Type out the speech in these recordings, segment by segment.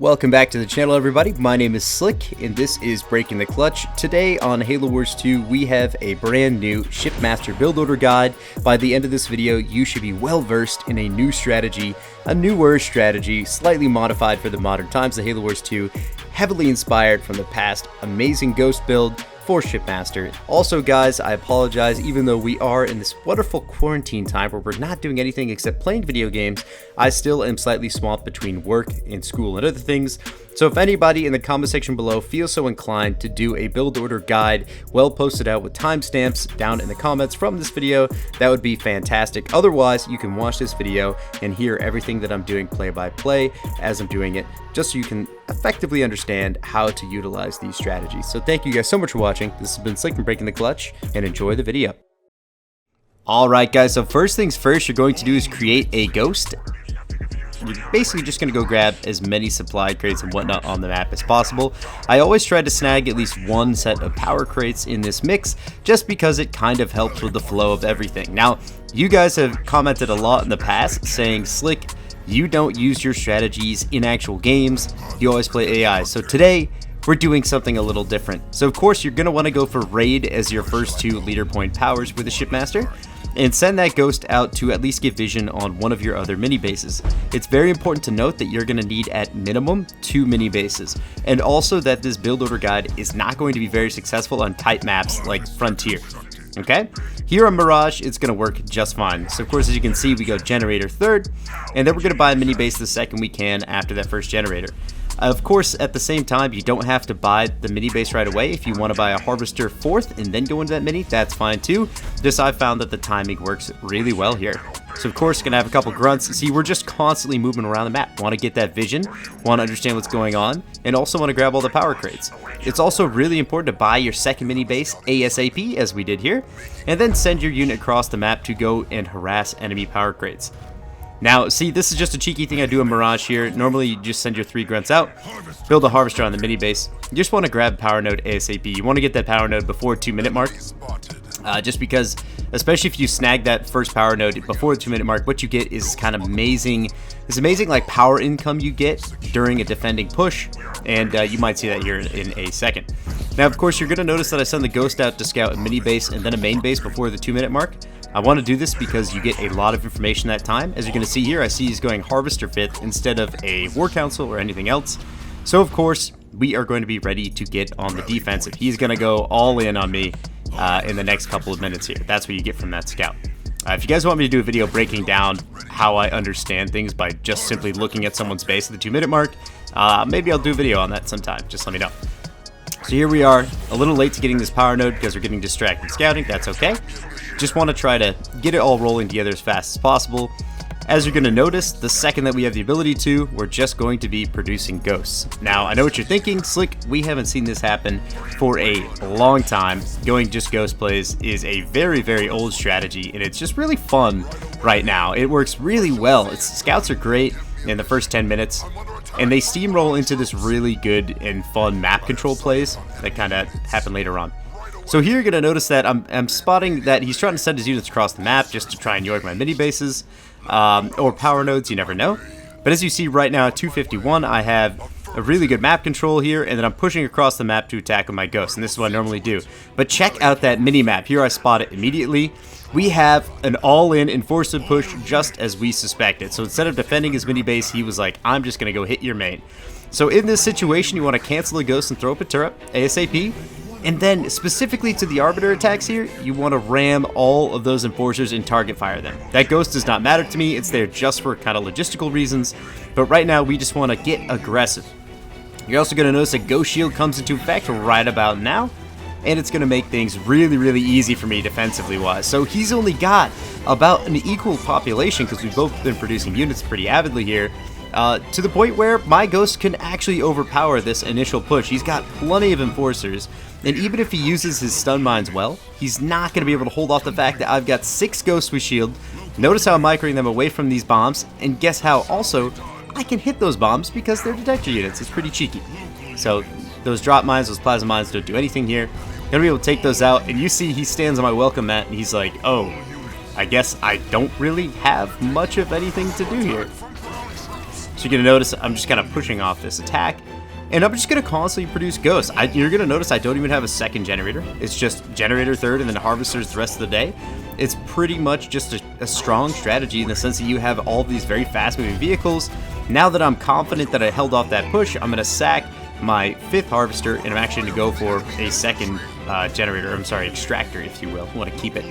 Welcome back to the channel, everybody. My name is Slick, and this is Breaking the Clutch. Today on Halo Wars 2, we have a brand new Shipmaster build order guide. By the end of this video, you should be well versed in a new strategy, a newer strategy, slightly modified for the modern times of Halo Wars 2, heavily inspired from the past amazing Ghost build for Shipmaster. Also, guys, I apologize, even though we are in this wonderful quarantine time where we're not doing anything except playing video games, I still am slightly swamped between work and school and other things. So if anybody in the comment section below feels so inclined to do a build order guide well posted out with timestamps down in the comments from this video, that would be fantastic. Otherwise, you can watch this video and hear everything that I'm doing play by play as I'm doing it, just so you can effectively understand how to utilize these strategies. So thank you guys so much for watching. This has been Slick from Breaking the Clutch, and enjoy the video. Alright guys, so first things first, you're going to do is create a ghost. You're basically just going to go grab as many supply crates and whatnot on the map as possible. I always try to snag at least one set of power crates in this mix, just because it kind of helps with the flow of everything. Now, you guys have commented a lot in the past saying, Slick, you don't use your strategies in actual games, you always play AI. So today, we're doing something a little different. So of course, you're going to want to go for Raid as your first two leader point powers with the Shipmaster, and send that ghost out to at least get vision on one of your other mini bases. It's very important to note that you're going to need at minimum 2 mini bases, and also that this build order guide is not going to be very successful on tight maps like Frontier. Okay, here on Mirage, it's going to work just fine. So of course, as you can see, we go generator third, and then we're going to buy a mini base the second we can after that first generator. Of course, at the same time, you don't have to buy the mini base right away. If you want to buy a harvester fourth and then go into that mini, that's fine too. Just I've found that the timing works really well here. So of course, gonna have a couple grunts. See, we're just constantly moving around the map. Want to get that vision, want to understand what's going on, and also want to grab all the power crates. It's also really important to buy your second mini base ASAP, as we did here, and then send your unit across the map to go and harass enemy power crates. Now, see, this is just a cheeky thing I do in Mirage here. Normally, you just send your 3 grunts out, build a harvester on the mini base. You just want to grab power node ASAP. You want to get that power node before 2-minute mark, just because, especially if you snag that first power node before the 2-minute mark, what you get is kind of amazing. This amazing like power income you get during a defending push, and you might see that here in a second. Now, of course, you're going to notice that I send the ghost out to scout a mini base and then a main base before the 2-minute mark. I want to do this because you get a lot of information that time. As you're going to see here, I see he's going Harvester 5th instead of a War Council or anything else. So, of course, we are going to be ready to get on the defensive. He's going to go all in on me in the next couple of minutes here. That's what you get from that scout. If you guys want me to do a video breaking down how I understand things by just simply looking at someone's base at the 2-minute mark, maybe I'll do a video on that sometime. Just let me know. So here we are, a little late to getting this power node because we're getting distracted scouting. That's okay. Just want to try to get it all rolling together as fast as possible. As you're going to notice, the second that we have the ability to, we're just going to be producing ghosts. Now, I know what you're thinking, Slick, we haven't seen this happen for a long time. Going just ghost plays is a very, very old strategy, and it's just really fun right now. It works really well. Scouts are great in the first 10 minutes, and they steamroll into this really good and fun map control plays that kind of happen later on. So here you're going to notice that I'm spotting that he's trying to send his units across the map just to try and yoink my mini bases, or power nodes, you never know. But as you see right now at 251, I have a really good map control here, and then I'm pushing across the map to attack with my ghosts, and this is what I normally do. But check out that mini map. Here I spot it immediately. We have an all-in enforcer push just as we suspected. So instead of defending his mini base, he was like, I'm just going to go hit your main. So in this situation, you want to cancel a ghost and throw up a turret ASAP. And then, specifically to the Arbiter attacks here, you want to ram all of those enforcers and target fire them. That ghost does not matter to me, it's there just for kind of logistical reasons, but right now we just want to get aggressive. You're also going to notice a ghost shield comes into effect right about now, and it's going to make things really, really easy for me defensively wise. So he's only got about an equal population, because we've both been producing units pretty avidly here, to the point where my ghost can actually overpower this initial push. He's got plenty of enforcers, and even if he uses his stun mines well, he's not going to be able to hold off the fact that I've got 6 ghosts with shield. Notice how I'm microing them away from these bombs, and guess how also I can hit those bombs because they're detector units. It's pretty cheeky. So those drop mines, those plasma mines don't do anything here. Gonna be able to take those out, and you see he stands on my welcome mat and he's like, oh, I guess I don't really have much of anything to do here. So you're going to notice I'm just kind of pushing off this attack. And I'm just going to constantly produce ghosts. You're going to notice I don't even have a second generator. It's just generator third and then harvesters the rest of the day. It's pretty much just a strong strategy in the sense that you have all of these very fast moving vehicles. Now that I'm confident that I held off that push, I'm going to sack my 5th harvester, and I'm actually going to go for a second extractor, if you will. I want to keep it,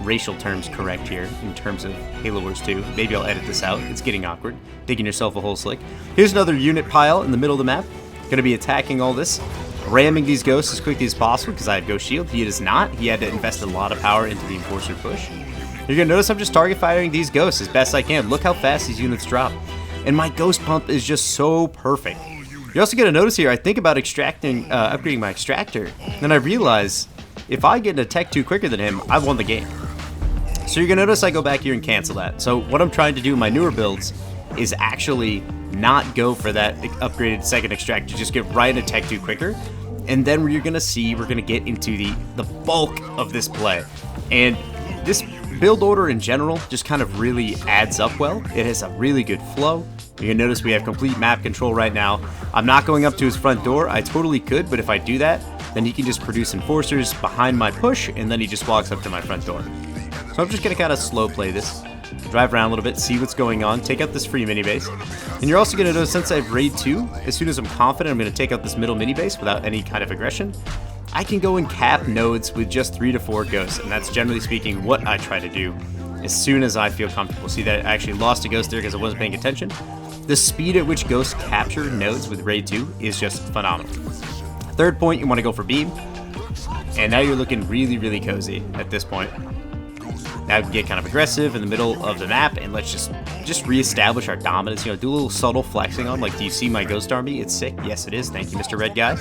racial terms correct here in terms of Halo Wars 2. Maybe I'll edit this out. It's getting awkward. Digging yourself a hole, Slick. Here's another unit pile in the middle of the map. Going to be attacking all this, ramming these ghosts as quickly as possible because I have Ghost Shield. He does not. He had to invest a lot of power into the Enforcer push. You're going to notice I'm just target firing these ghosts as best I can. Look how fast these units drop. And my ghost pump is just so perfect. You're also going to notice here, I think about upgrading my extractor. Then I realize, if I get into Tech 2 quicker than him, I've won the game. So you're going to notice I go back here and cancel that. So what I'm trying to do in my newer builds is actually not go for that upgraded second extractor. Just get right into Tech 2 quicker. And then you're going to see, we're going to get into the bulk of this play. And this build order in general just kind of really adds up well. It has a really good flow. You're going to notice we have complete map control right now. I'm not going up to his front door. I totally could, but if I do that, then he can just produce enforcers behind my push, and then he just walks up to my front door. So I'm just going to kind of slow play this. Drive around a little bit, see what's going on, take out this free mini base. And you're also going to notice, since I have raid 2, as soon as I'm confident I'm going to take out this middle mini base without any kind of aggression, I can go and cap nodes with just 3 to 4 ghosts, and that's generally speaking what I try to do as soon as I feel comfortable. See that I actually lost a ghost there because I wasn't paying attention. The speed at which ghosts capture nodes with raid 2 is just phenomenal. Third point, you want to go for beam, and now you're looking really, really cozy at this point. Now we can get kind of aggressive in the middle of the map, and let's just reestablish our dominance. Do a little subtle flexing on, like, do you see my ghost army? It's sick. Yes, it is. Thank you, Mr. Red Guy.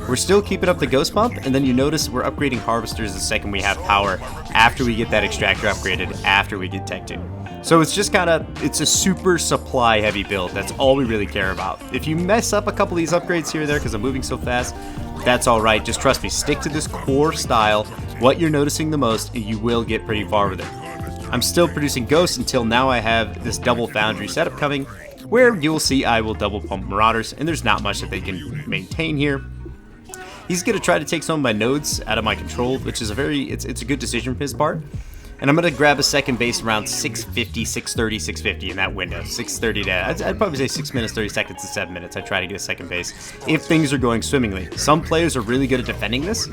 We're still keeping up the ghost pump, and then you notice we're upgrading harvesters the second we have power, after we get that extractor upgraded, after we get Tech 2. So it's just it's a super supply heavy build. That's all we really care about. If you mess up a couple of these upgrades here or there because I'm moving so fast, that's all right. Just trust me, stick to this core style, what you're noticing the most, and you will get pretty far with it. I'm still producing ghosts until now I have this double foundry setup coming, where you'll see I will double pump marauders, and there's not much that they can maintain here. He's going to try to take some of my nodes out of my control, which is it's a good decision from his part. And I'm going to grab a second base around 650, 630, 650 in that window. 630 to, I'd probably say 6 minutes, 30 seconds to 7 minutes. I try to get a second base if things are going swimmingly. Some players are really good at defending this,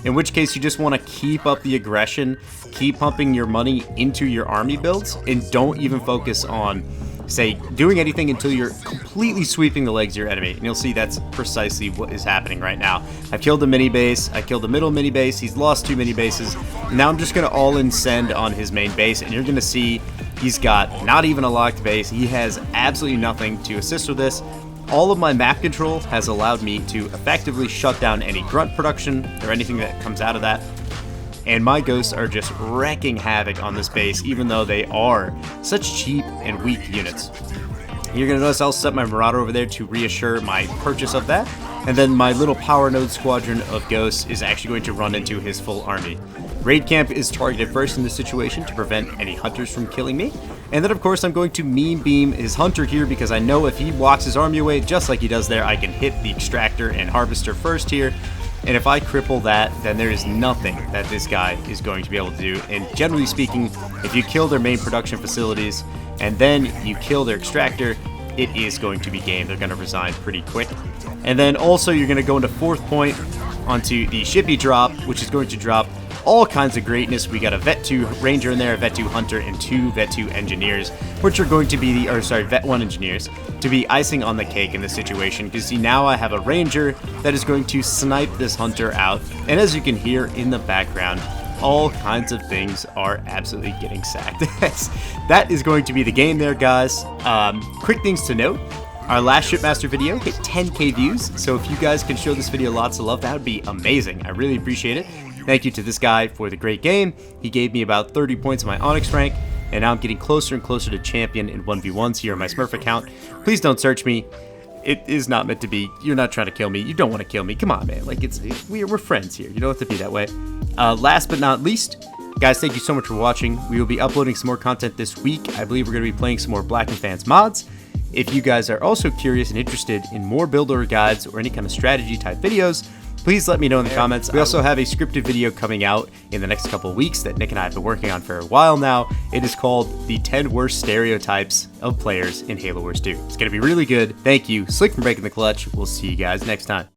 in which case you just want to keep up the aggression, keep pumping your money into your army builds, and don't even focus on, say, doing anything until you're completely sweeping the legs of your enemy. And you'll see that's precisely what is happening right now. I've killed the mini base, I killed the middle mini base, he's lost 2 mini bases. Now I'm just going to all-in send on his main base, and you're going to see he's got not even a locked base. He has absolutely nothing to assist with this. All of my map control has allowed me to effectively shut down any grunt production or anything that comes out of that. And my ghosts are just wrecking havoc on this base, even though they are such cheap and weak units. You're going to notice I'll set my Marauder over there to reassure my purchase of that. And then my little power node squadron of ghosts is actually going to run into his full army. Raid camp is targeted first in this situation to prevent any hunters from killing me. And then of course I'm going to meme beam his hunter here, because I know if he walks his army away just like he does there, I can hit the extractor and harvester first here. And if I cripple that, then there is nothing that this guy is going to be able to do. And generally speaking, if you kill their main production facilities and then you kill their extractor, it is going to be game. They're going to resign pretty quick. And then also you're going to go into fourth point onto the Shippy drop, which is going to drop all kinds of greatness. We got a Vet 2 Ranger in there, a Vet 2 Hunter, and 2 Vet 2 Engineers, which are going to be Vet 1 Engineers, to be icing on the cake in this situation. Because see, now I have a Ranger that is going to snipe this Hunter out, and as you can hear in the background, all kinds of things are absolutely getting sacked. That is going to be the game there, guys. Quick things to note. Our last Shipmaster video hit 10k views, so if you guys can show this video lots of love, that would be amazing. I really appreciate it. Thank you to this guy for the great game. He gave me about 30 points in my Onyx rank, and now I'm getting closer and closer to champion in 1v1s here on my Smurf account. Please don't search me. It is not meant to be. You're not trying to kill me. You don't want to kill me. Come on, man. Like, we're friends here. You don't have to be that way. Last but not least, guys, thank you so much for watching. We will be uploading some more content this week. I believe we're going to be playing some more Black and Fans mods. If you guys are also curious and interested in more build order guides or any kind of strategy type videos, please let me know in the comments. We also have a scripted video coming out in the next couple of weeks that Nick and I have been working on for a while now. It is called The 10 Worst Stereotypes of Players in Halo Wars 2. It's going to be really good. Thank you, Slick, for breaking the clutch. We'll see you guys next time.